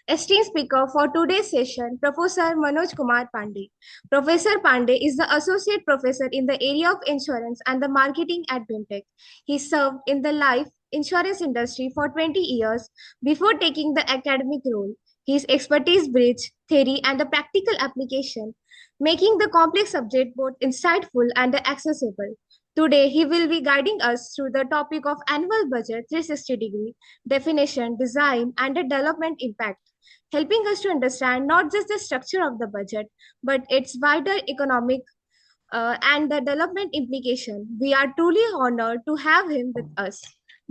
Esteemed speaker for today's session, Professor Manoj Kumar Pandey. Professor Pandey is the Associate Professor in the area of insurance and the marketing at BIMTech. He served in the life insurance industry for 20 years before taking the academic role. His expertise bridges theory and the practical application, making the complex subject both insightful and accessible. Today, he will be guiding us through the topic of annual budget 360-degree definition, design, and the development impact, helping us to understand not just the structure of the budget, but its wider economic and the development implication. We are truly honored to have him with us.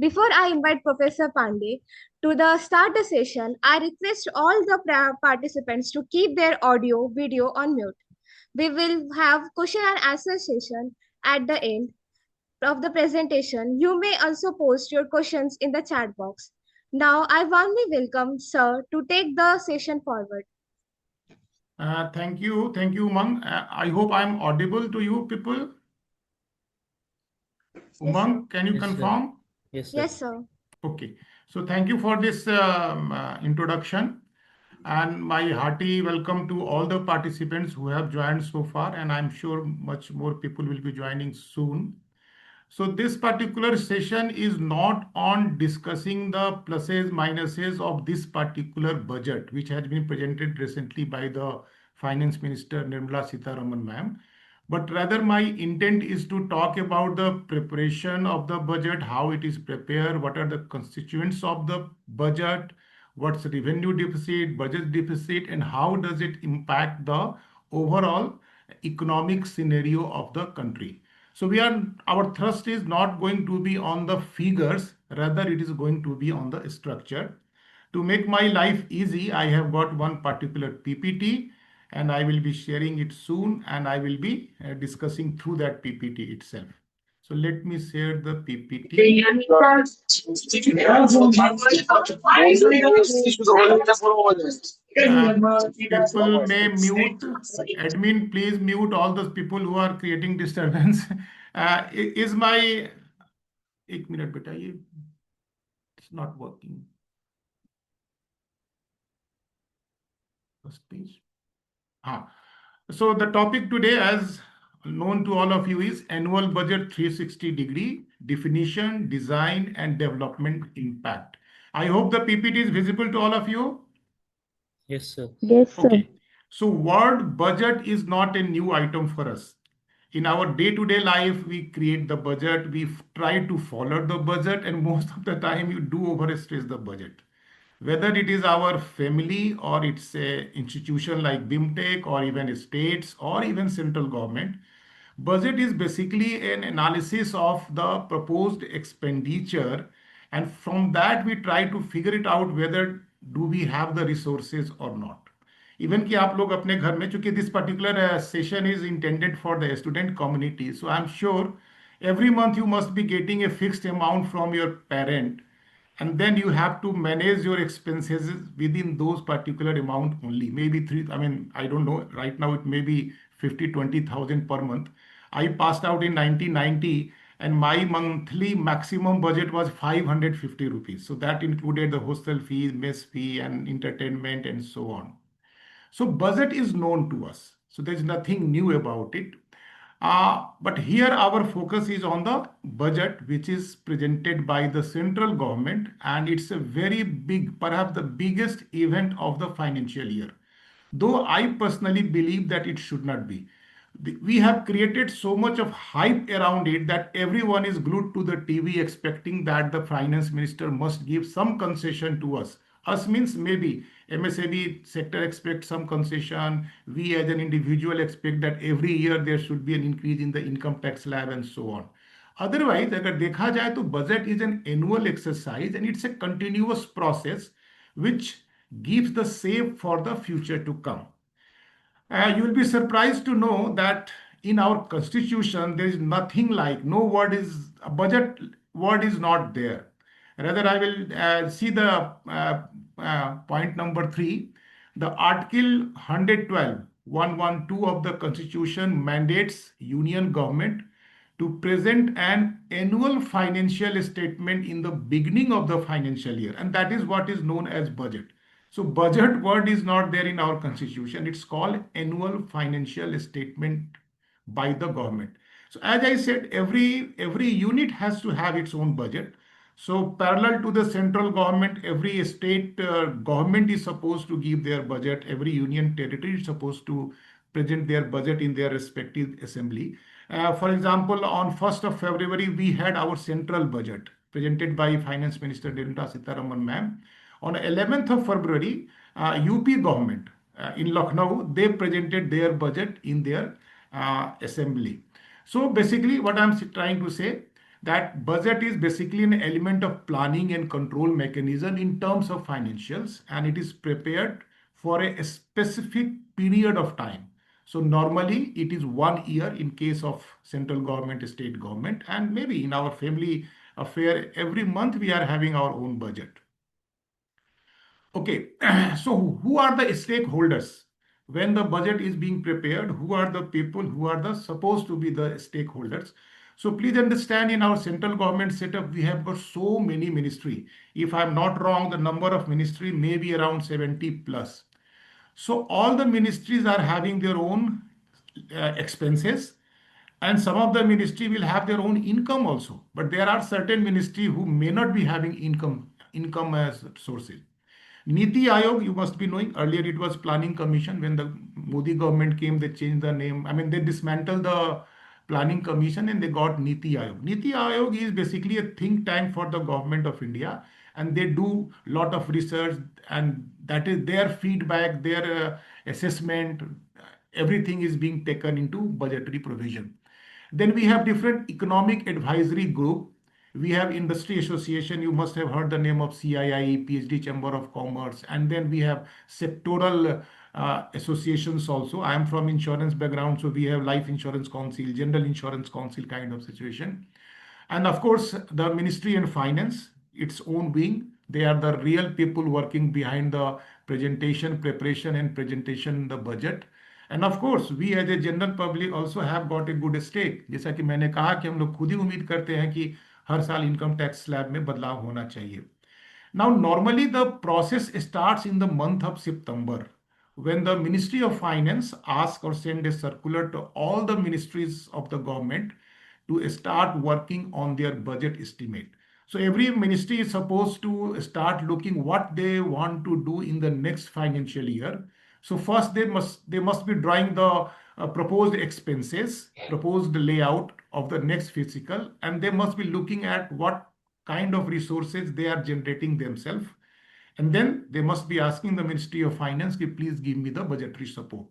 Before I invite Professor Pandey to start the session, I request all the participants to keep their audio video on mute. We will have question and answer session at the end of the presentation. You may also post your questions in the chat box. Now, I warmly welcome Sir to take the session forward. Thank you. Thank you, Umang. I hope I'm audible to you people. Umang, can you confirm? Yes, sir. Yes, sir. Okay. So thank you for this introduction. And my hearty welcome to all the participants who have joined so far. And I'm sure much more people will be joining soon. So this particular session is not on discussing the pluses, minuses of this particular budget, which has been presented recently by the Finance Minister Nirmala Sitharaman ma'am. But rather my intent is to talk about the preparation of the budget, how it is prepared, what are the constituents of the budget, what's revenue deficit, budget deficit, and how does it impact the overall economic scenario of the country. So our thrust is not going to be on the figures, rather it is going to be on the structure. To make my life easy, I have got one particular PPT and I will be sharing it soon and I will be discussing through that PPT itself. So let me share the PPT. People may mute. Admin, please mute all those people who are creating disturbance. Is my... एक minute, beta, it's not working. First page. So the topic today, as known to all of you, is annual budget 360-degree definition, design, and development impact. I hope the PPT is visible to all of you. Yes, sir. Yes, sir. Okay. So word budget is not a new item for us. In our day-to-day life, we create the budget, we try to follow the budget, and most of the time you do overstress the budget. Whether it is our family or it's a institution like BIMTech or even states or even central government, budget is basically an analysis of the proposed expenditure, and from that we try to figure it out whether do we have the resources or not. Even कि आप लोग अपने घर में, चूंकि this particular session is intended for the student community, so I'm sure every month you must be getting a fixed amount from your parent, and then you have to manage your expenses within those particular amount only. Maybe I don't know, right now it may be 20,000 per month. I passed out in 1990 and my monthly maximum budget was 550 rupees. So that included the hostel fees, mess fee, and entertainment and so on. So budget is known to us. So there's nothing new about it. But here our focus is on the budget, which is presented by the central government, and it's a very big, perhaps the biggest event of the financial year. Though I personally believe that it should not be. We have created so much of hype around it that everyone is glued to the TV expecting that the finance minister must give some concession to us. Us means maybe MSME sector expects some concession. We as an individual expect that every year there should be an increase in the income tax slab and so on. Otherwise, अगर देखा जाए तो budget is an annual exercise and it's a continuous process which gives the shape for the future to come. You will be surprised to know that in our constitution there is nothing like, no word is, a budget word is not there. Rather, I will see the point number 3. The Article 112 of the Constitution mandates Union government to present an annual financial statement in the beginning of the financial year, and that is what is known as budget. So budget word is not there in our constitution. It's called annual financial statement by the government. So as I said, every unit has to have its own budget. So parallel to the central government, every state government is supposed to give their budget. Every union territory is supposed to present their budget in their respective assembly. For example, on 1st of February, we had our central budget presented by Finance Minister Nirmala Sitharaman ma'am. On 11th of February, UP government in Lucknow, they presented their budget in their assembly. So basically what I'm trying to say, that budget is basically an element of planning and control mechanism in terms of financials, and it is prepared for a specific period of time. So normally it is 1 year in case of central government, state government, and maybe in our family affair, every month we are having our own budget. Okay, so who are the stakeholders? When the budget is being prepared, who are the people who are the supposed to be the stakeholders? So please understand, in our central government setup, we have got so many ministry. If I'm not wrong, the number of ministry may be around 70 plus. So all the ministries are having their own expenses, and some of the ministry will have their own income also. But there are certain ministry who may not be having income as sources. Niti Aayog, you must be knowing, earlier it was Planning Commission. When the Modi government came, they changed the name. I mean, they dismantled the Planning Commission and they got Niti Aayog. Niti Aayog is basically a think tank for the government of India, and they do lot of research, and that is their feedback, their assessment, everything is being taken into budgetary provision. Then we have different economic advisory group. We have industry association. You must have heard the name of CII, PhD Chamber of Commerce. And then we have sectoral associations also. I am from insurance background, so we have Life Insurance Council, General Insurance Council kind of situation. And of course, the Ministry and Finance, its own wing. They are the real people working behind the presentation, preparation and presentation the budget. And of course we as a general public also have got a good stake. जैसा कि मैंने कहा कि हम लोग खुद ही उम्मीद करते हैं कि हर साल इनकम टैक्स स्लैब में बदलाव होना चाहिए. Now normally the process starts in the month of September when the Ministry of Finance ask or send a circular to all the ministries of the government to start working on their budget estimate. So every ministry is supposed to start looking what they want to do in the next financial year. So first they must be drawing the proposed expenses, proposed layout of the next fiscal, and they must be looking at what kind of resources they are generating themselves. And then they must be asking the Ministry of Finance, please give me the budgetary support.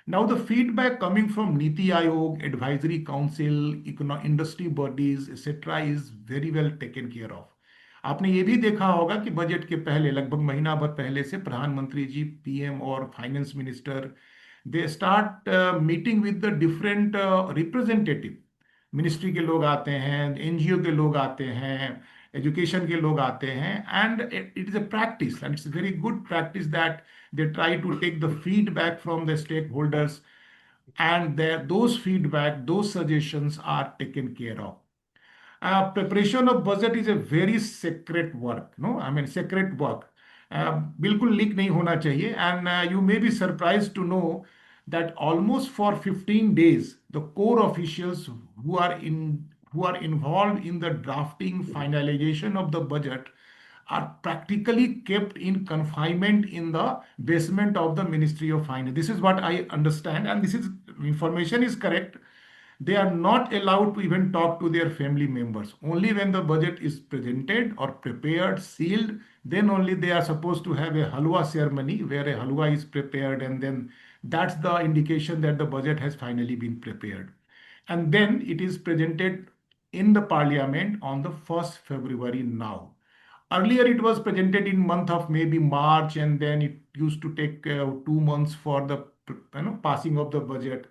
Now the feedback coming from Niti Aayog, Advisory Council, industry bodies, etc. is very well taken care of. आपने ये भी देखा होगा कि budget के पहले लगभग महीना भर पहले से प्रधानमंत्री जी, पीएम और finance minister, they start meeting with the different representative. Ministry के लोग आते हैं, एनजीओ के लोग आते हैं, एजुकेशन के लोग आते हैं, and it is a practice and it's very good practice that they try to take the feedback from the stakeholders, and those feedback, those suggestions are taken care of. Preparation of budget is a very sacred work. No, I mean sacred work. बिल्कुल leak नहीं होना चाहिए. And you may be surprised to know that almost for 15 days, the core officials who are involved in the drafting, finalization of the budget are practically kept in confinement in the basement of the Ministry of Finance. This is what I understand, and this is information is correct. They are not allowed to even talk to their family members. Only when the budget is presented or prepared, sealed, then only they are supposed to have a halwa ceremony where a halwa is prepared, and then that's the indication that the budget has finally been prepared. And then it is presented in the parliament on the 1st February now. Earlier it was presented in month of maybe March, and then it used to take 2 months for the passing of the budget.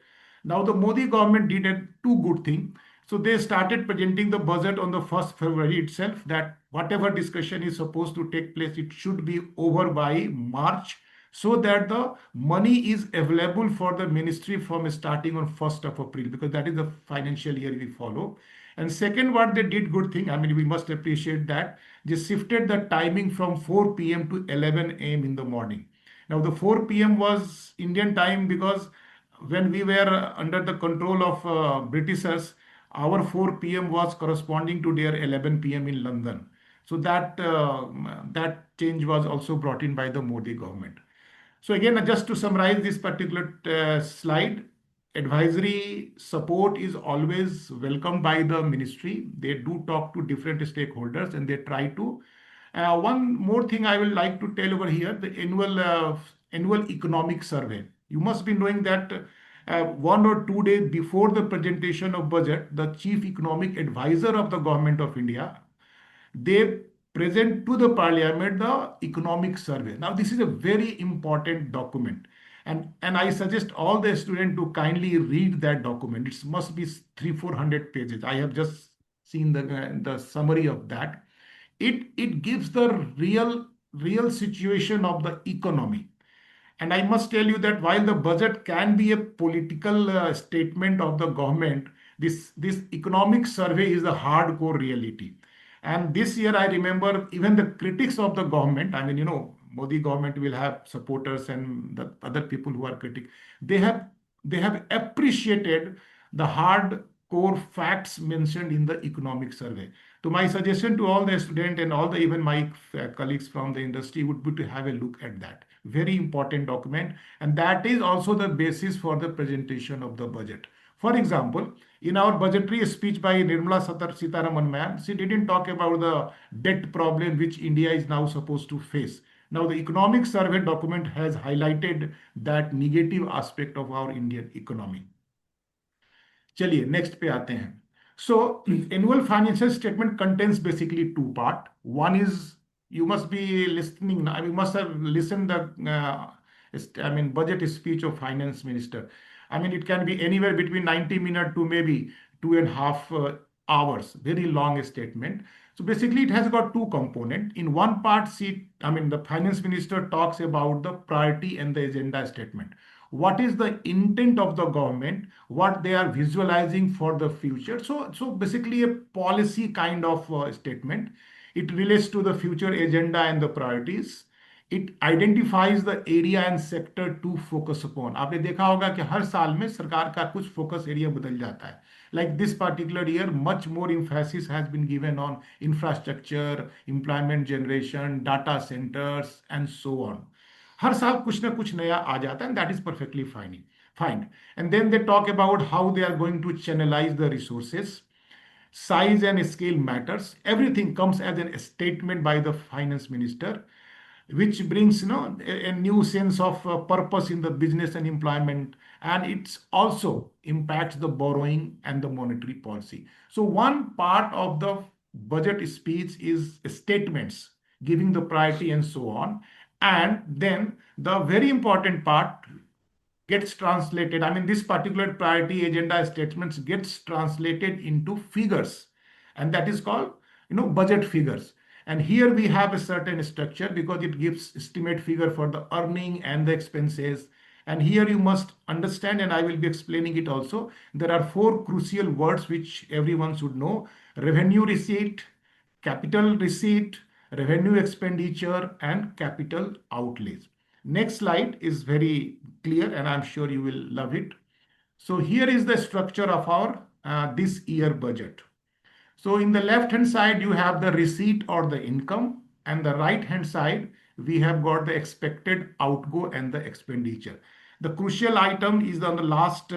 Now the Modi government did a two good thing. So they started presenting the budget on the 1st February itself, that whatever discussion is supposed to take place, it should be over by March, so that the money is available for the ministry from starting on 1st of April, because that is the financial year we follow. And second, what they did good thing, I mean, we must appreciate that they shifted the timing from 4 p.m. to 11 a.m. in the morning. Now, the 4 p.m. was Indian time because when we were under the control of Britishers, our 4 p.m. was corresponding to their 11 p.m. in London. So that change was also brought in by the Modi government. So again, just to summarize this particular slide, advisory support is always welcomed by the ministry. They do talk to different stakeholders and they try to. One more thing I would like to tell over here, the annual economic survey. You must be knowing that 1 or 2 days before the presentation of budget, the chief economic advisor of the government of India, they present to the parliament the economic survey. Now, this is a very important document. And I suggest all the students to kindly read that document. It must be 300-400 pages. I have just seen the summary of that. It gives the real situation of the economy. And I must tell you that while the budget can be a political statement of the government, this economic survey is a hardcore reality. And this year, I remember even the critics of the government, I mean, Modi government will have supporters and the other people who are critic. They have they have appreciated the hardcore facts mentioned in the economic survey. So my suggestion to all the students and all the even my colleagues from the industry would be to have a look at that. Very important document, and that is also the basis for the presentation of the budget. For example, in our budgetary speech by Nirmala Sitharaman ma'am, she didn't talk about the debt problem which India is now supposed to face. Now, the economic survey document has highlighted that negative aspect of our Indian economy. चलिए next पे आते हैं. So annual financial statement contains basically two part. One is you must be listening now. You must have listened the budget speech of finance minister. I mean, it can be anywhere between 90 minutes to maybe 2.5 hours. Very long statement. So basically, it has got two components. In one part, the finance minister talks about the priority and the agenda statement. What is the intent of the government, what they are visualizing for the future. So basically a policy kind of statement. It relates to the future agenda and the priorities. It identifies the area and sector to focus upon. आपने देखा होगा कि हर साल में सरकार का कुछ focus area बदल जाता है. Like this particular year, much more emphasis has been given on infrastructure, employment generation, data centers, and so on. हर साल कुछ ना कुछ नया आ जाता है, and that is perfectly fine. And then they talk about how they are going to channelize the resources. Size and scale matters. Everything comes as a statement by the finance minister, which brings a new sense of purpose in the business and employment, and it also impacts the borrowing and the monetary policy. So one part of the budget speech is statements giving the priority and so on. And then the very important part gets translated. I mean, this particular priority agenda statements gets translated into figures, and that is called, budget figures. And here we have a certain structure because it gives estimate figure for the earning and the expenses. And here you must understand, and I will be explaining it also. There are four crucial words which everyone should know: revenue receipt, capital receipt, revenue expenditure, and capital outlays. Next slide is very clear and I'm sure you will love it. So here is the structure of our this year budget. So in the left hand side you have the receipt or the income, and the right hand side we have got the expected outgo and the expenditure. The crucial item is on the last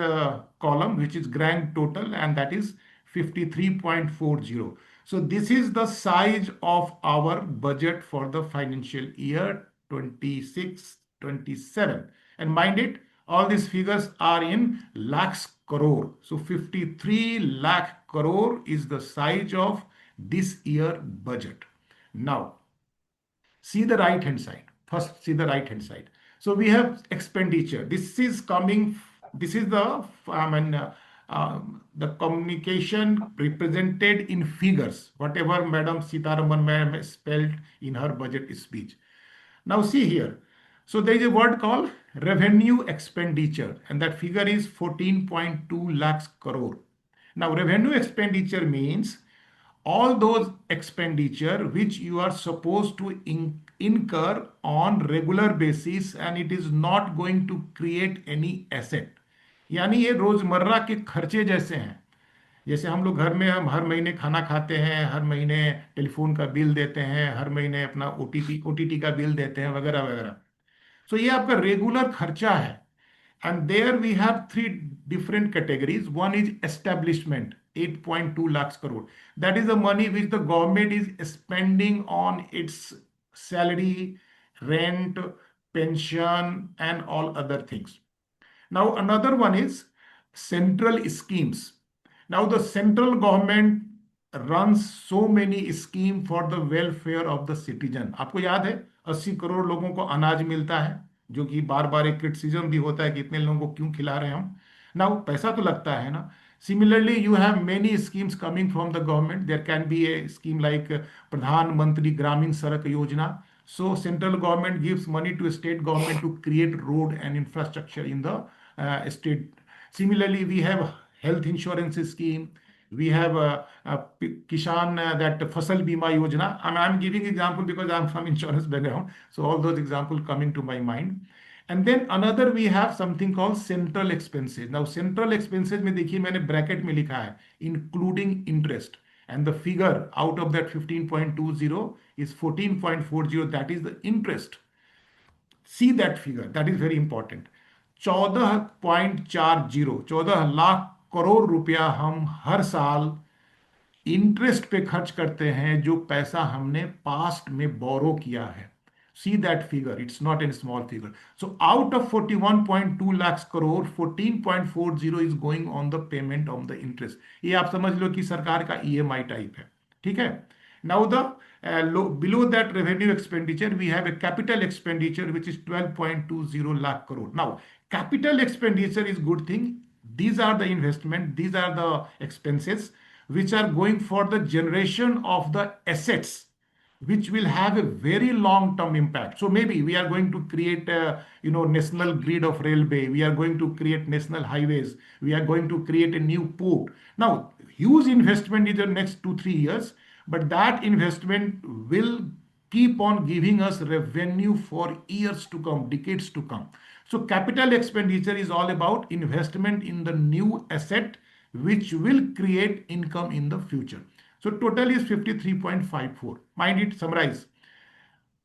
column, which is grand total, and that is 53.40. So this is the size of our budget for the financial year 26-27. And mind it, all these figures are in lakhs crore. So 53 lakh crore is the size of this year budget. Now, see the right hand side. First, see the right hand side. So we have expenditure. This is the communication represented in figures, whatever Madam Sitharaman ma'am spelled in her budget speech. Now see here. So there is a word called revenue expenditure, and that figure is 14.2 lakhs crore. Now, revenue expenditure means all those expenditure which you are supposed to incur on regular basis and it is not going to create any asset. यानी ये रोजमर्रा के खर्चे जैसे हैं। जैसे हम लोग घर में हम हर महीने खाना खाते हैं, हर महीने टेलीफोन का बिल देते हैं, हर महीने अपना ओटीटी का बिल देते हैं, वगैरह वगैरह। सो ये आपका रेगुलर खर्चा है। And there we have three different categories. One is establishment, 8.2 lakhs crore. That is the money which the government is spending on its salary, rent, pension, and all other things. Now, another one is central schemes. Now, the central government runs so many schemes for the welfare of the citizen. आपको याद है 80 करोड़ लोगों को अनाज मिलता है, जो कि बार बार एक क्रिटिसिज्म भी होता है कि इतने लोगों को क्यों खिला रहे हैं हम। ना पैसा तो लगता है ना। Similarly, you have many schemes coming from the government. There can be a scheme like Pradhan Mantri Gramin Sadak Yojana. So central government gives money to state government to create road and infrastructure in the state. Similarly, we have health insurance scheme. We have Kishan, that Fasal Bima Yojana. I'm giving example because I'm from insurance background. So all those examples coming to my mind. And then another we have something called central expenses. Now central expenses में देखिए मैंने bracket में लिखा है including interest. And the figure out of that 15.20 is 14.40. That is the interest. See that figure. That is very important. 14.40, 14 lakh crore रुपया हम हर साल interest पे खर्च करते हैं, जो पैसा हमने पास्ट में बोरो किया है। See that figure. It's not a small figure. So out of 41.2 lakhs crore, 14.40 is going on the payment of the interest. ये आप समझ लो कि सरकार का EMI टाइप है। ठीक है। Now the below that revenue expenditure, we have a capital expenditure which is 12.20 lakh crore. Now capital expenditure is good thing. These are the investment. These are the expenses which are going for the generation of the assets, which will have a very long term impact. So maybe we are going to create a national grid of railway, we are going to create national highways, we are going to create a new port. Now huge investment in the next 2-3 years, but that investment will keep on giving us revenue for years to come, decades to come. So capital expenditure is all about investment in the new asset which will create income in the future. So total is 53.54. Mind it, summarize.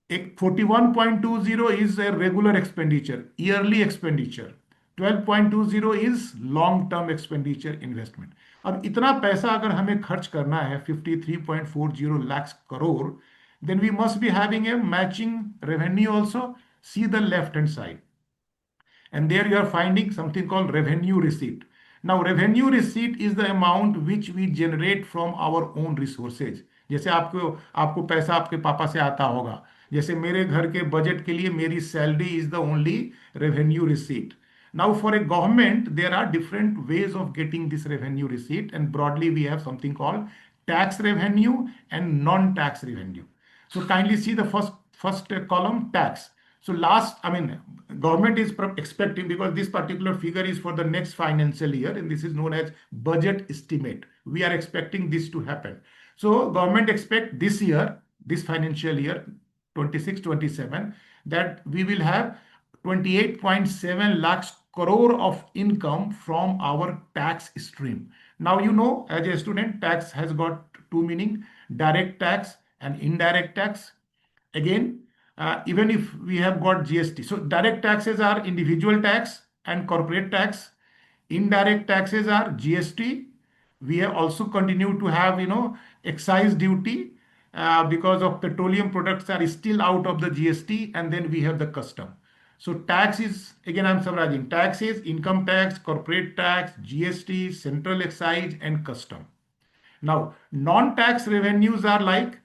41.20 is a regular expenditure, yearly expenditure. 12.20 is long-term expenditure investment. अब इतना पैसा अगर हमें खर्च करना है 53.40 lakhs crore, then we must be having a matching revenue also. See the left-hand side. And there you are finding something called revenue receipt. Now revenue receipt is the amount which we generate from our own resources. जैसे आपको पैसा आपके पापा से आता होगा, जैसे मेरे घर के बजट के लिए मेरी salary is the only revenue receipt. Now for a government there are different ways of getting this revenue receipt, and broadly we have something called tax revenue and non-tax revenue. So kindly see the first column, tax. So government is expecting, because this particular figure is for the next financial year and this is known as budget estimate. We are expecting this to happen. So government expect this year, this financial year, 26-27, that we will have 28.7 lakhs crore of income from our tax stream. Now, as a student, tax has got two meaning: direct tax and indirect tax. Again, even if we have got GST. So direct taxes are individual tax and corporate tax. Indirect taxes are GST. We have also continued to have, excise duty because of petroleum products are still out of the GST, and then we have the custom. So tax is, again I'm summarizing, tax is income tax, corporate tax, GST, central excise, and custom. Now, non-tax revenues are like,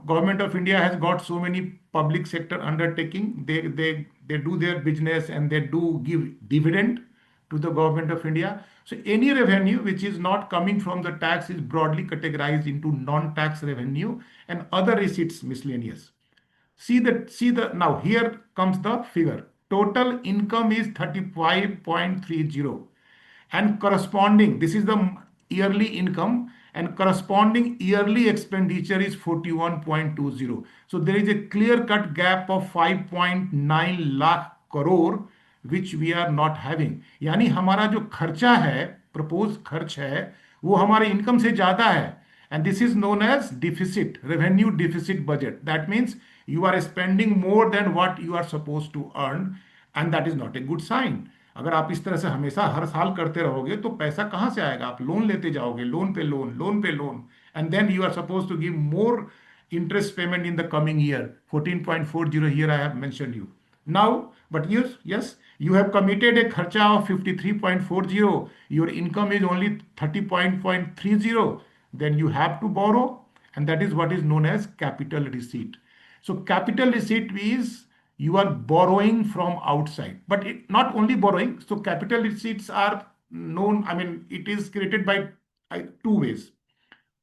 government of India has got so many public sector undertaking. They do their business and they do give dividend to the government of India. So any revenue which is not coming from the tax is broadly categorized into non-tax revenue and other receipts miscellaneous. Now here comes the figure. Total income is 35.30 and corresponding, this is the yearly income, and corresponding yearly expenditure is 41.20. So there is a clear-cut gap of 5.9 lakh crore which we are not having. यानी हमारा जो खर्चा है, propose खर्च है, वो हमारे income से ज्यादा है. And this is known as deficit, revenue deficit budget. That means you are spending more than what you are supposed to earn, and that is not a good sign. अगर आप इस तरह से हमेशा हर साल करते रहोगे तो पैसा कहाँ से आएगा? आप लोन लेते जाओगे, लोन पे लोन, लोन पे loan, and then you are supposed to give more interest payment in the coming year. 14.40 here I have mentioned you. Now, but yes, you have committed a kharcha of 53.40. Your income is only 30.30. Then you have to borrow, and that is what is known as capital receipt. So capital receipt is you are borrowing from outside, but not only borrowing. So capital receipts are known, I mean, it is created by two ways.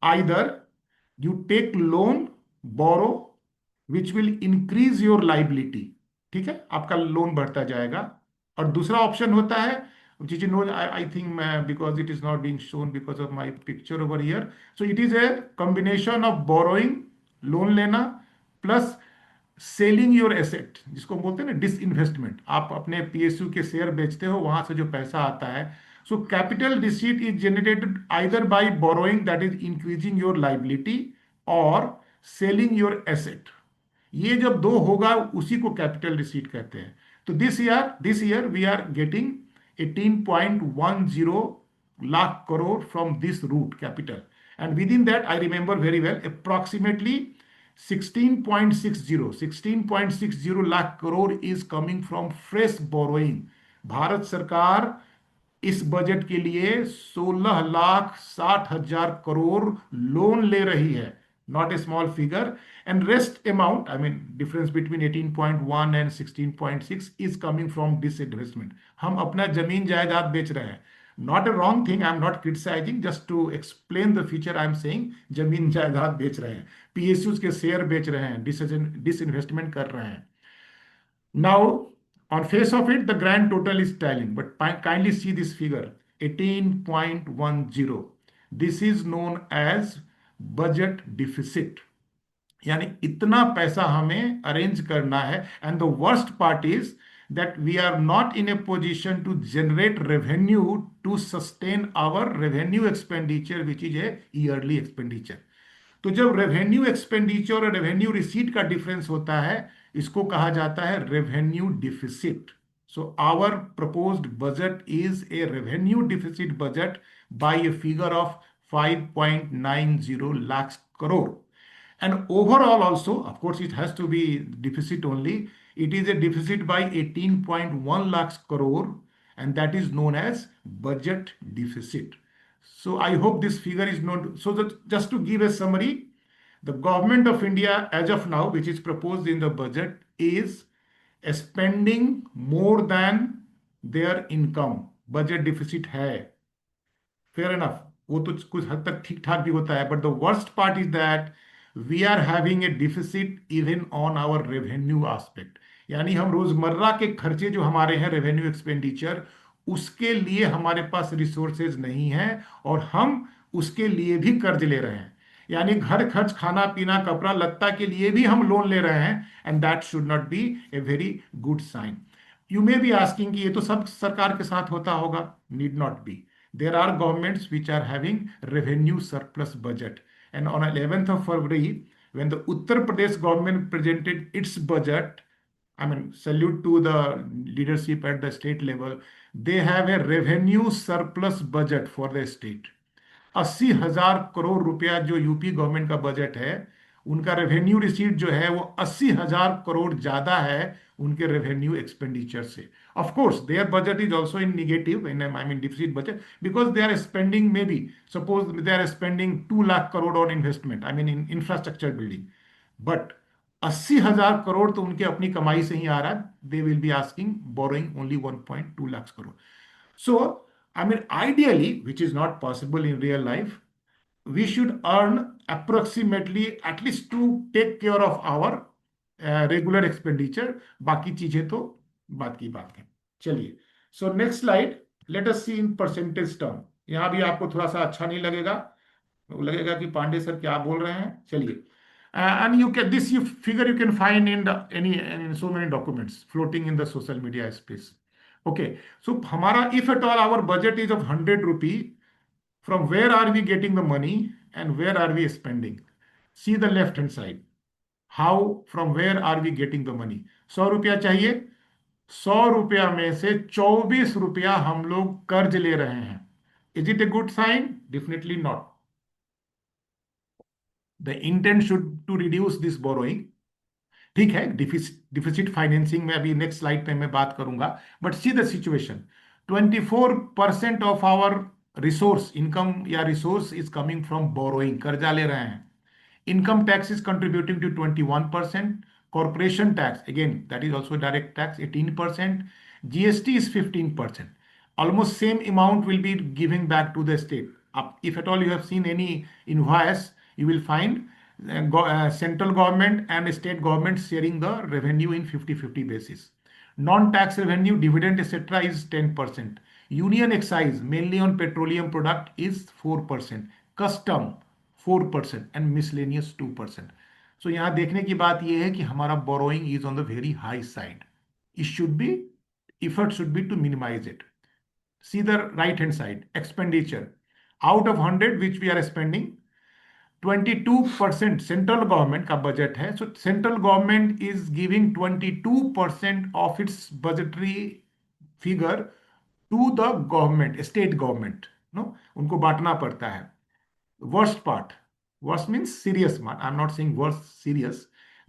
Either you take loan, borrow, which will increase your liability. ठीक है, आपका loan बढ़ता जाएगा. और दूसरा option होता है, which is known, I think because it is not being shown because of my picture over here. So it is a combination of borrowing, loan लेना, plus सेलिंग योर एसेट, जिसको बोलते हैं ना डिसइन्वेस्टमेंट. आप अपने PSU के share बेचते हो, वहां से जो पैसा आता है. So capital receipt is generated either bye borrowing, that is increasing your liability, और सेलिंग योर एसेट. ये जब दो होगा उसी को कैपिटल रिसीट कहते हैं. तो this year we are getting 18.10 lakh crore from this route, capital. And within that, I remember very well, approximately 16.60 lakh crore is coming from fresh borrowing. Bharat सरकार इस बजट के लिए 16,60,000 करोड़ लोन ले रही है. Not a small figure. And rest amount, I mean, difference between 18.1 and 16.6 is coming from disinvestment. हम अपना जमीन जायदाद बेच रहे हैं. Not a wrong thing. I'm not criticizing. Just to explain the feature, I'm saying जमीन जायदाद बेच रहे हैं, PSUs के शेयर बेच रहे हैं, disinvestment कर रहे हैं. Now, on face of it, the grand total is telling, but kindly see this figure, 18.10. This is known as budget deficit. यानी इतना पैसा हमें अरेंज करना है. And the worst part is that we are not in a position to generate revenue to sustain our revenue expenditure, which is a yearly expenditure. तो जब revenue expenditure और revenue receipt का डिफरेंस होता है, इसको कहा जाता है revenue deficit. So our proposed budget is a revenue deficit budget by a figure of 5.90 lakh crore. And overall also, of course, it has to be deficit only. It is a deficit by 18.1 lakhs crore, and that is known as budget deficit. So I hope this figure is known. So that just to give a summary, the government of India as of now, which is proposed in the budget, is spending more than their income. Budget deficit है. Fair enough. वो तो कुछ हद तक ठीक ठाक भी होता है. But the worst part is that we are having a deficit even on our revenue aspect. यानी हम रोजमर्रा के खर्चे जो हमारे हैं, रेवेन्यू एक्सपेंडिचर, उसके लिए हमारे पास रिसोर्सेज नहीं है, और हम उसके लिए भी कर्ज ले रहे हैं. यानी घर खर्च, खाना पीना, कपड़ा लत्ता के लिए भी हम लोन ले रहे हैं. And that should not be a very good sign. You may be asking कि ये तो सब सरकार के साथ होता होगा. Need not be. There are governments which are having revenue surplus budget. And on 11th of February, when the Uttar Pradesh government presented its budget, I mean, salute to the leadership at the state level, they have a revenue surplus budget for the state. 80,000 crore रुपया जो UP government का budget है, उनका revenue receipt जो है वो 80,000 करोड़ ज्यादा है उनके रेवेन्यू एक्सपेंडिचर से. Of course, their budget is also in negative, I mean deficit budget, because they are spending, maybe suppose they are spending 2 lakh crore on investment, I mean in infrastructure building, but 80,000 crore तो उनके अपनी कमाई से ही आ रहा है. They will be asking borrowing only 1.2 lakhs crore. So, I mean, ideally, which is not possible in real life, we should earn approximately, at least to take care of our regular expenditure. बाकी चीजें तो बात की बात है. चलिए, so next slide, let us see in percentage term. यहाँ भी आपको थोड़ा सा अच्छा नहीं लगेगा, लगेगा कि पांडे सर क्या बोल रहे हैं। चलिए, and you can this you figure you can find in the any in so many documents floating in the social media space. Okay, so हमारा if at all our budget is of 100 rupee, from where are we getting the money and where are we spending? See the left hand side. How, from where are we getting the money? 100 रुपया चाहिए, 100 रुपया में से 24 रुपया हम लोग कर्ज ले रहे हैं। Is it a good sign? Definitely not. The intent should to reduce this borrowing. ठीक है, डिफिसिट फाइनेंसिंग में अभी नेक्स्ट स्लाइड पे मैं बात करूंगा, but see the situation. 24% of our resource income या resource is coming from borrowing, कर्जा ले रहे हैं। Income tax is contributing to 21%. Corporation tax, again, that is also direct tax, 18%. GST is 15%. Almost same amount will be giving back to the state. If at all you have seen any invoice, you will find central government and state government sharing the revenue in 50-50 basis. Non-tax revenue, dividend, etc. is 10%. Union excise, mainly on petroleum product, is 4%. Custom 4% and miscellaneous 2%. So यहाँ देखने की बात यह है कि हमारा borrowing is on the very high side. It should be, effort should be to minimize it. See the right hand side, expenditure. Out of 100 which we are spending, 22% central government का budget है। So central government is giving 22% of its budgetary figure to the government, state government. No, उनको बांटना पड़ता है। Worst part, worst means serious part, I'm not saying worst, serious,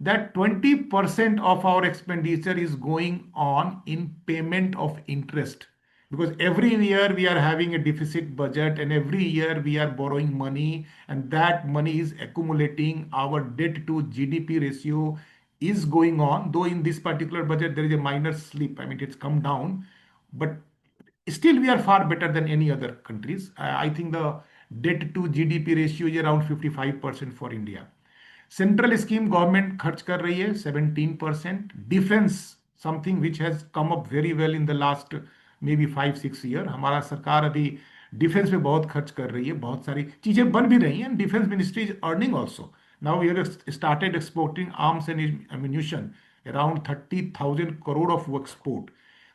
that 20% of our expenditure is going on in payment of interest, because every year we are having a deficit budget and every year we are borrowing money and that money is accumulating. Our debt to GDP ratio is going on, though in this particular budget there is a minor slip, I mean it's come down, but still we are far better than any other countries. I think the debt to GDP ratio is around 55% for India. Central scheme government खर्च कर रही है 17%. Defense, something which has come up very well in the last maybe 5-6 year. हमारा सरकार अभी defence पे बहुत खर्च कर रही है, बहुत सारी चीजें बन भी रही हैं। Defence ministry is earning also. Now we have started exporting arms and ammunition, around 30,000 crore of export.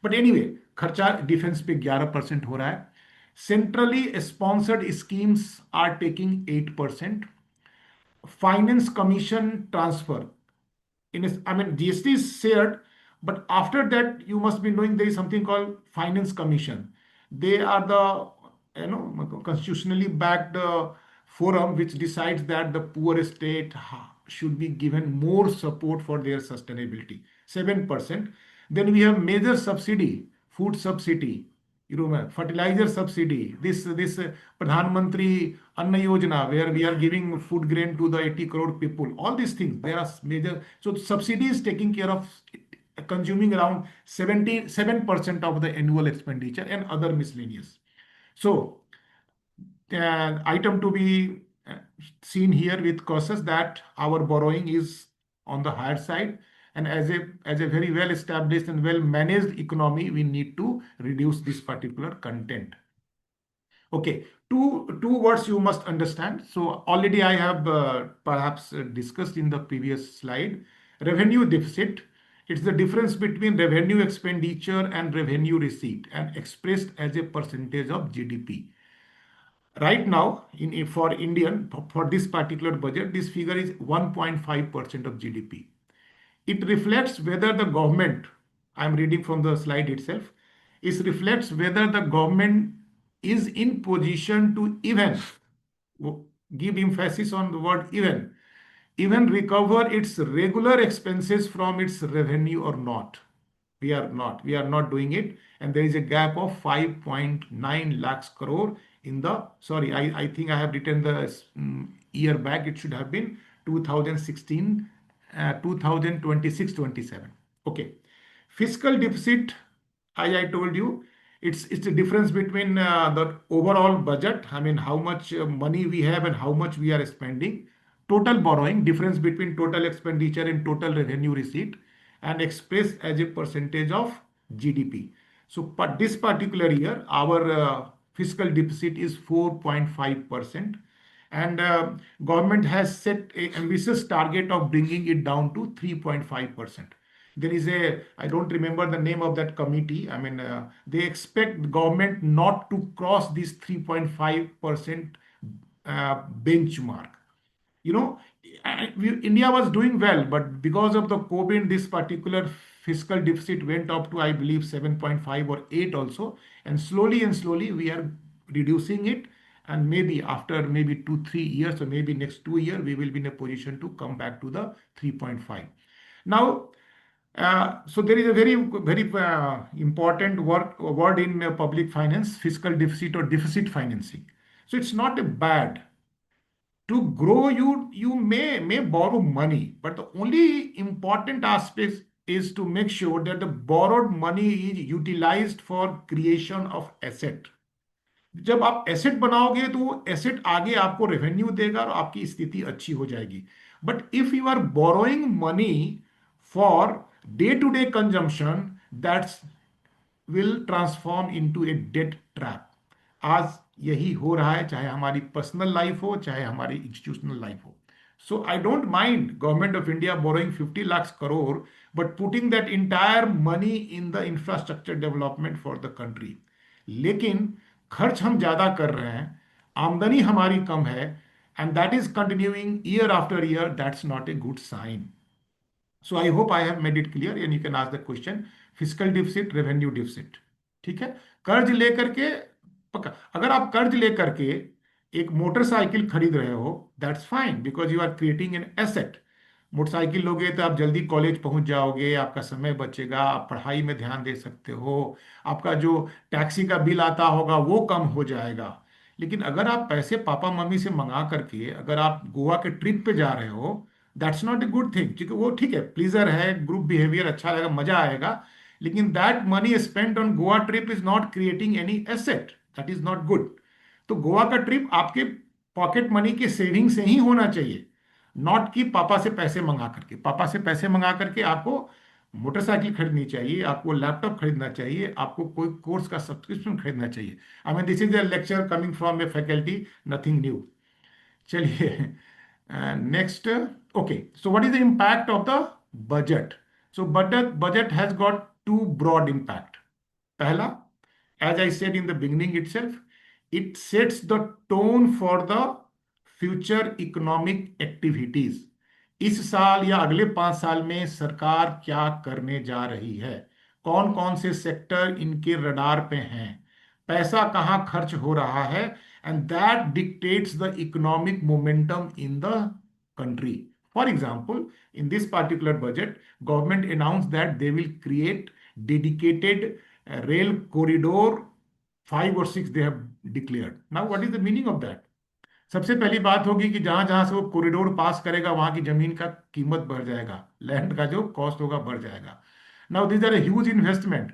But anyway, खर्चा डिफेंस पे 11% हो रहा है। Centrally sponsored schemes are taking 8%। Finance commission transfer, I mean, GST is shared, but after that, you must be knowing there is something called Finance Commission. They are the, constitutionally backed forum which decides that the poor state should be given more support for their sustainability. 7%. Then we have major subsidy, food subsidy, fertilizer subsidy, this Pradhan Mantri Anna Yojana, where we are giving food grain to the 80 crore people. All these things, there are major. So subsidy is taking care of consuming around 77% of the annual expenditure and other miscellaneous. So item to be seen here with causes that our borrowing is on the higher side, and as a very well established and well managed economy, we need to reduce this particular content. Okay, two words you must understand. So already I have perhaps discussed in the previous slide. Revenue deficit, it's the difference between revenue expenditure and revenue receipt, and expressed as a percentage of GDP. Right now, for Indian, for this particular budget, this figure is 1.5% of GDP. It reflects whether the government, I'm reading from the slide itself, it reflects whether the government is in position to even, give emphasis on the word even recover its regular expenses from its revenue or not. We are not doing it, and there is a gap of 5.9 lakhs crore in the, sorry, I think I have written the year back, it should have been 2016, 2026-27. Okay, fiscal deficit, as I told you, it's the difference between the overall budget, I mean how much money we have and how much we are spending. Total borrowing, difference between total expenditure and total revenue receipt, and expressed as a percentage of GDP. So, but this particular year, our fiscal deficit is 4.5%. And government has set an ambitious target of bringing it down to 3.5%. There is I don't remember the name of that committee. I mean, they expect government not to cross this 3.5% benchmark. You know, India was doing well, but because of the COVID, this particular fiscal deficit went up to, I believe, 7.5 or 8 also. And slowly we are reducing it. And maybe after maybe 2, 3 years, or maybe next 2 years, we will be in a position to come back to the 3.5. Now, so there is a very important word in public finance, fiscal deficit or deficit financing. So it's not a bad. To grow, you may borrow money, but the only important aspect is to make sure that the borrowed money is utilized for creation of asset. जब आप asset बनाओगे तो वो asset आगे आपको revenue देगा और आपकी स्थिति अच्छी हो जाएगी. But if you are borrowing money for day to day consumption, that's will transform into a debt trap. आज यही हो रहा है, चाहे हमारी पर्सनल लाइफ हो, चाहे हमारी इंस्टीट्यूशनल लाइफ हो. So I don't mind government of India borrowing 50 lakhs crore, but putting that entire money in the infrastructure development for the country. लेकिन खर्च हम ज्यादा कर रहे हैं, आमदनी हमारी कम है, and that is continuing year after year. That's not a good sign. So I hope I have made it clear, and you can ask the question: fiscal deficit, revenue deficit. ठीक है. कर्ज लेकर के अगर आप कर्ज लेकर के एक मोटरसाइकिल खरीद रहे हो, that's fine, because you are creating an asset. Motorcycle लोगे तो आप जल्दी कॉलेज पहुंच जाओगे, आपका समय बचेगा, आप पढ़ाई में ध्यान दे सकते हो, आपका जो टैक्सी का बिल आता होगा वो कम हो जाएगा. लेकिन अगर आप पैसे पापा मम्मी से मंगा करके अगर आप गोवा के ट्रिप पे जा रहे हो, that's not a good thing. क्योंकि वो ठीक है, प्लीजर है, ग्रुप बिहेवियर अच्छा लगेगा, मजा आएगा, लेकिन that money spent on Goa trip is not creating any asset. That is not good. तो गोवा का ट्रिप आपके पॉकेट मनी के सेविंग से ही होना चाहिए, नॉट कि पापा से पैसे मंगा करके. पापा से पैसे मंगा करके आपको मोटरसाइकिल खरीदनी चाहिए, आपको लैपटॉप खरीदना चाहिए, आपको कोई कोर्स का सब्सक्रिप्शन खरीदना चाहिए. I mean, this is a lecture coming from a faculty, nothing new. चलिए next. Okay, so what is the impact of the budget? So budget has got two broad impact. पहला, as I said in the beginning itself, it sets the tone for the future economic activities. इस साल या अगले 5 साल में सरकार क्या करने जा रही है, कौन कौन से सेक्टर इनके रडार पे हैं, पैसा कहाँ खर्च हो रहा है, and that dictates the economic momentum in the country. For example, in this particular budget, government announced that they will create dedicated rail corridor. 5 or 6 they have declared. Now what is the meaning of that? सबसे पहली बात होगी कि जहां जहां से वो corridor पास करेगा वहां की जमीन का कीमत बढ़ जाएगा, लैंड का जो कॉस्ट होगा बढ़ जाएगा. Now this are a huge investment.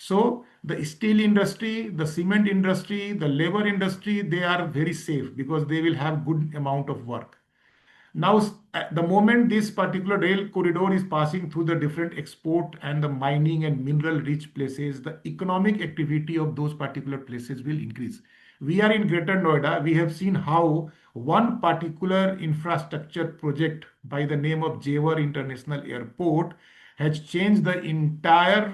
So the steel industry, the cement industry, the labour industry, they are very safe because they will have good amount of work. Now, at the moment this particular rail corridor is passing through the different export and the mining and mineral rich places, the economic activity of those particular places will increase. We are in Greater Noida. We have seen how one particular infrastructure project by the name of Jewar International Airport has changed the entire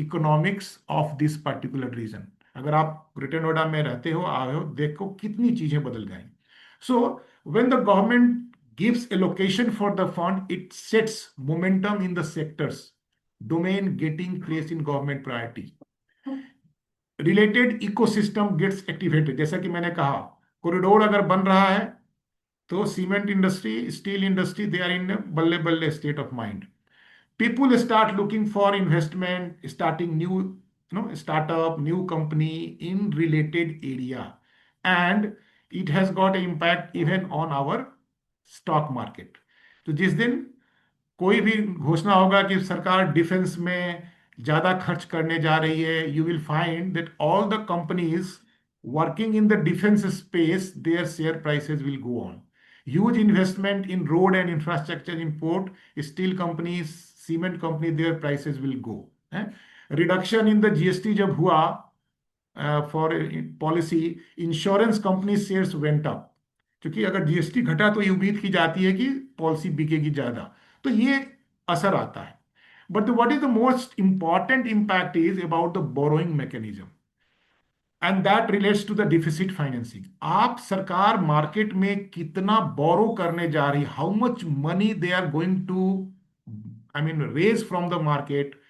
economics of this particular region. अगर आप greater Noida में रहते हो, आए हो, देखो कितनी चीजें बदल गई. So when the government gives allocation for the fund, it sets momentum in the sectors, domain getting placed in government priority. Related ecosystem gets activated. जैसा कि मैंने कहा, कॉरिडोर अगर बन रहा है तो cement industry, steel industry, they are in बल्ले बल्ले state of mind. People start looking for investment, starting new, startup, new company in related area, and it has got an impact even on our stock market. तो जिस दिन कोई भी घोषणा होगा कि सरकार डिफेंस में ज्यादा खर्च करने जा रही है, you will find that all the companies working in the defence space, their share prices will go on. Huge investment in road and infrastructure in port, steel company, cement company, their prices will go. Reduction in the GST जब हुआ for policy, insurance company shares went up, क्योंकि अगर GST घटा तो ये उम्मीद की जाती है कि पॉलिसी बिकेगी ज्यादा, तो ये असर आता है. But what is the most important impact is about the borrowing mechanism, and that relates to the deficit financing. आप सरकार मार्केट में कितना बोरो करने जा रही, how much money they are going to, I mean, raise from the market,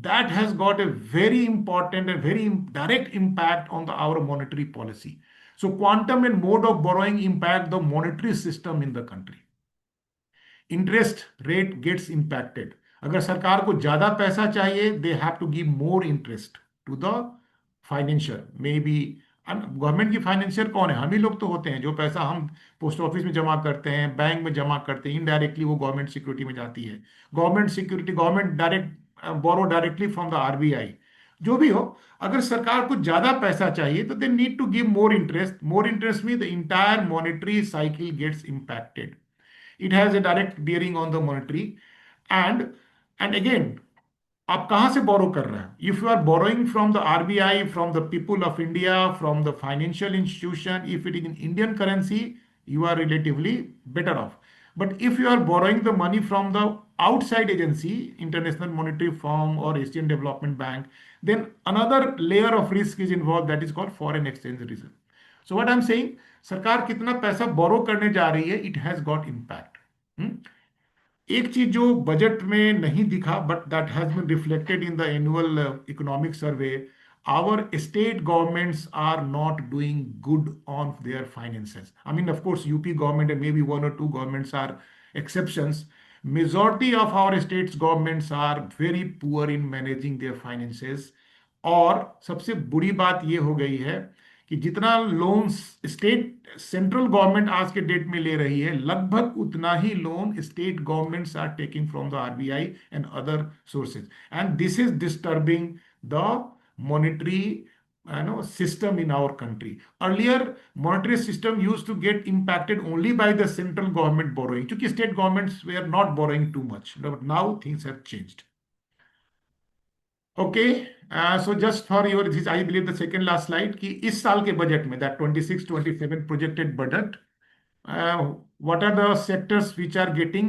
that has got a very important and very direct impact on our monetary policy. So quantum and mode of borrowing impact the monetary system in the country. Interest rate gets impacted. अगर सरकार को ज्यादा पैसा चाहिए, they have to give more interest to the financier. Maybe government की financier कौन है? हम ही लोग तो होते हैं. जो पैसा हम पोस्ट ऑफिस में जमा करते हैं, बैंक में जमा करते हैं, इनडायरेक्टली वो गवर्नमेंट सिक्योरिटी में जाती है. Government security, government direct borrow directly from the RBI. जो भी हो, अगर सरकार को ज्यादा पैसा चाहिए तो they need to give more interest. More interest mean the entire monetary cycle gets impacted. It has a direct bearing on the monetary. And again, आप कहाँ से बोरो कर रहे हैं? If you are borrowing from the RBI, from the people of India, from the financial institution, if it is in Indian currency, you are relatively better off. But if you are borrowing the money from the outside agency, International Monetary Fund or Asian Development Bank, then another layer of risk is involved, that is called foreign exchange reserve. So what I'm saying, सरकार कितना पैसा बोरो करने जा रही है, it has got impact. एक चीज जो बजट में नहीं दिखा, but that has been reflected in the annual economic survey, our state governments are not doing good on their finances. I mean, of course, UP government and maybe one or two governments are exceptions. Majority of our states governments are very poor in managing their finances. और सबसे बुरी बात ये हो गई है कि जितना लोन स्टेट सेंट्रल गवर्नमेंट आज के डेट में ले रही है, लगभग उतना ही loan state governments are taking from the RBI and other sources, and this is disturbing the monetary system in our country. Earlier, monetary system used to get impacted only by the central government borrowing, because state governments were not borrowing too much. But now things have changed. Okay, so just for your this, I believe the second last slide कि इस साल के budget में, that 26-27 projected budget, what are the sectors which are getting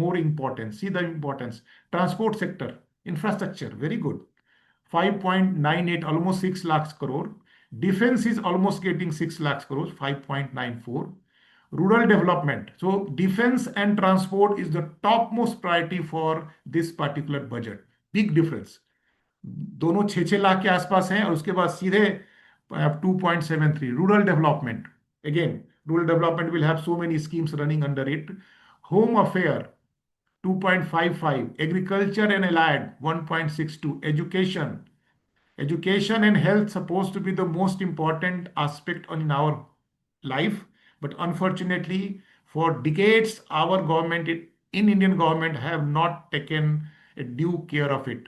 more importance? See the importance. Transport sector, infrastructure, very good. 5.98, almost 6 lakhs crore. Defense is almost getting 6 lakhs crore, 5.94. Rural development. So defense and transport is the topmost priority for this particular budget. Big difference. दोनों 6-6 लाख के आसपास हैं, और उसके बाद सीधे 2.73. Rural development, again rural development will have so many schemes running under it. Home affair 2.55. Agriculture and allied 1.62. Education and health supposed to be the most important aspect in our life, but unfortunately for decades our government in Indian government have not taken a due care of it.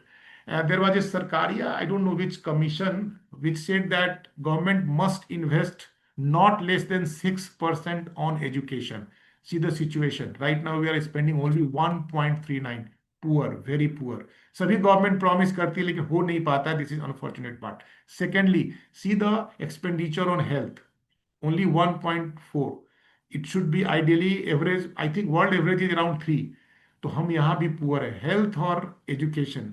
There was a Sarkaria, I don't know which commission, which said that government must invest not less than 6% on education. See the situation. Right now we are spending only 1.39. Poor, very poor. सभी government promise करती है लेकिन हो नहीं पाता. This is unfortunate part. Secondly, see the expenditure on health, only 1.4. It should be ideally average. I think world average is around 3. तो हम यहाँ भी पुअर है. हेल्थ और education,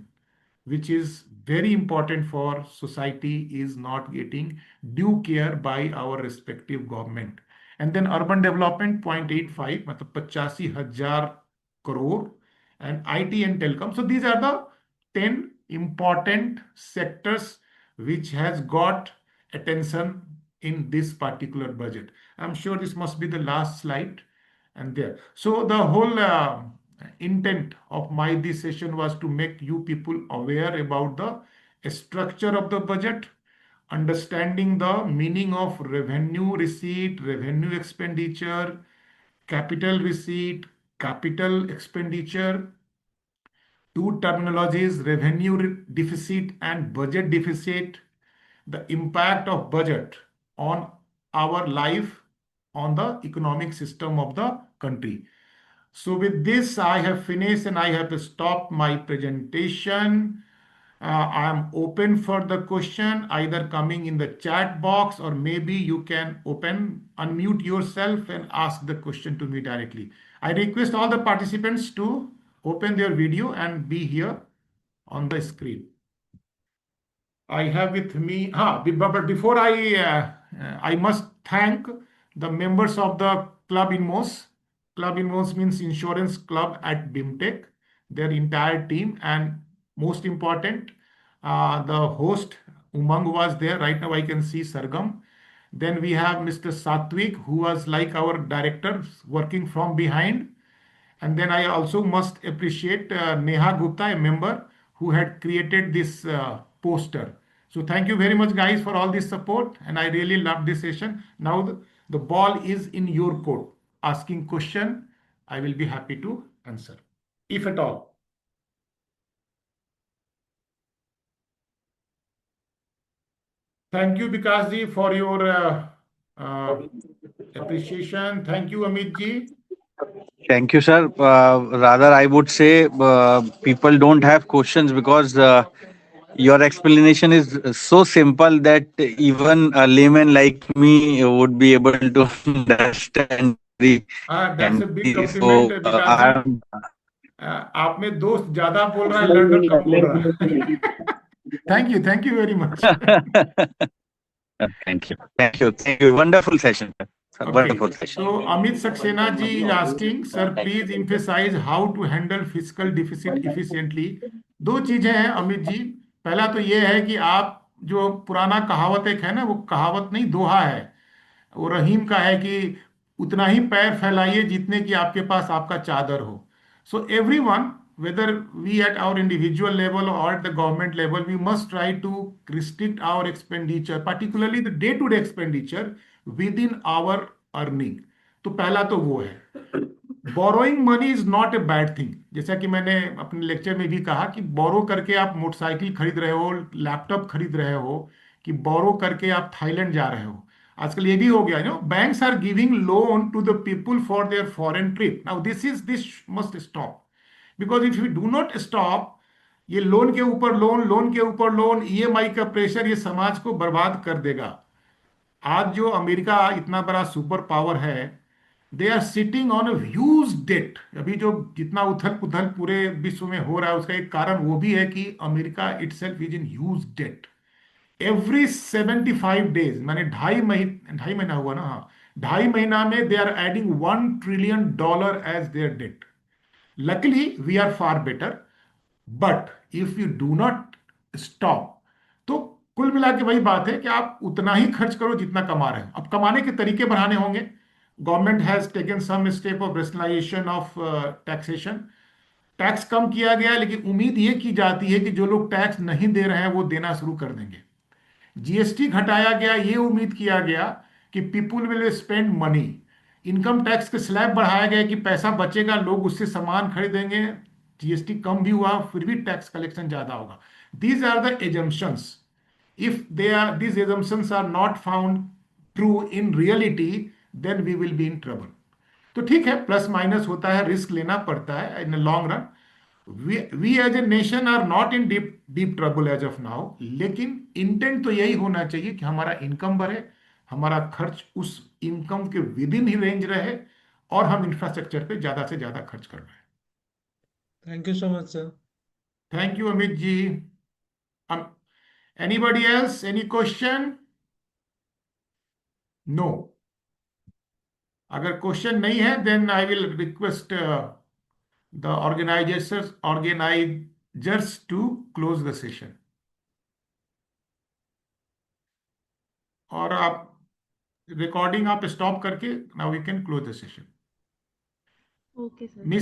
which is very important for society, is not getting due care by our respective government. And then urban development 0.85, मतलब 85,000 crore, and IT and telecom. So these are the 10 important sectors which has got attention in this particular budget. I'm sure this must be the last slide. And there, so the whole intent of my this session was to make you people aware about the structure of the budget, understanding the meaning of revenue receipt, revenue expenditure, capital receipt, capital expenditure. Two terminologies, revenue deficit and budget deficit. The impact of budget on our life, on the economic system of the country. So with this, I have finished and I have stopped my presentation. I am open for the question, either coming in the chat box, or maybe you can unmute yourself and ask the question to me directly. I request all the participants to open their video and be here on the screen. I have with me, but before I must thank the members of the Club Inmos. Club Inmos means Insurance Club at BIMTech, their entire team, and most important, the host Umang was there. Right now, I can see Sargam. Then we have Mr. Satwik, who was like our director, working from behind. And then I also must appreciate Neha Gupta, a member who had created this poster. So thank you very much, guys, for all this support. And I really love this session. Now the ball is in your court. Asking question, I will be happy to answer, if at all. Thank you, Vikas ji, for your appreciation. Thank you, Amit ji. Thank you, sir. Rather, I would say people don't have questions because your explanation is so simple that even a layman like me would be able to understand That's a big and compliment, so Vikas ji. I'm आप में दोस्त ज्यादा बोल रहा है, learner कम बोल रहा है. Thank you very much. thank you. Wonderful session, sir. Okay, Wonderful session. so Amit Saxena ji is asking, sir, please emphasize how to handle fiscal deficit efficiently. दो चीजें हैं अमित जी. पहला तो ये है कि आप जो पुराना कहावत एक है ना, वो कहावत नहीं, दोहा है. वो रहीम का है कि उतना ही पैर फैलाइए जितने कि आपके पास आपका चादर हो. So everyone, whether we at our individual level or at the government level, we must try to restrict our expenditure, particularly the day to day expenditure, within our earning. तो पहला तो वो है. Borrowing money is not a bad thing. जैसा कि मैंने अपने lecture में भी कहा कि बोरो करके आप मोटरसाइकिल खरीद रहे हो, लैपटॉप खरीद रहे हो, कि बोरो करके आप थाईलैंड जा रहे हो. आजकल ये भी हो गया, banks are giving loan to the people for their foreign trip. Now this must stop, because if you do not stop, ये लोन के ऊपर लोन, लोन के ऊपर लोन, ईएमआई का प्रेशर, ये समाज को बर्बाद कर देगा. आज जो अमेरिका इतना बड़ा सुपर पावर है, they are sitting on a huge debt. अभी जो जितना उथल पुथल पूरे विश्व में हो रहा है, उसका एक कारण वो भी है कि America itself is in huge debt. Every 75 days, मैंने ढाई महीना हुआ ना, हाँ, 2.5 महीना में they are adding $1 trillion as their debt. Luckily we are far better, but if you do not stop, तो कुल मिला के वही बात है कि आप उतना ही खर्च करो जितना कमा रहे हो. अब कमाने के तरीके बढ़ाने होंगे. Government has taken some step of rationalisation of taxation. Tax कम किया गया, लेकिन उम्मीद ये की जाती है कि जो लोग टैक्स नहीं दे रहे हैं वो देना शुरू कर देंगे. जीएसटी घटाया गया, ये उम्मीद किया गया कि people will spend money. Income tax के स्लैब बढ़ाया गया कि पैसा बचेगा, लोग उससे सामान खरीदेंगे. जीएसटी कम भी हुआ, फिर भी टैक्स कलेक्शन ज्यादा होगा. These are the assumptions. if these assumptions are not found true in reality, then we will be in trouble. तो ठीक है, प्लस माइनस होता है, रिस्क लेना पड़ता है in long run. We as a nation are not in deep deep trouble as of now. लेकिन intent तो यही होना चाहिए कि हमारा इनकम बढ़े, हमारा खर्च उस इनकम के विद इन ही रेंज रहे, और हम इंफ्रास्ट्रक्चर पे ज्यादा से ज्यादा खर्च कर रहे हैं. Thank you so much, sir. Thank you Amit ji. Anybody else? Any question? No. अगर क्वेश्चन नहीं है, then I will request the organizers to close the session. और आप रिकॉर्डिंग आप स्टॉप करके now we can close the session. Okay, sir. Miss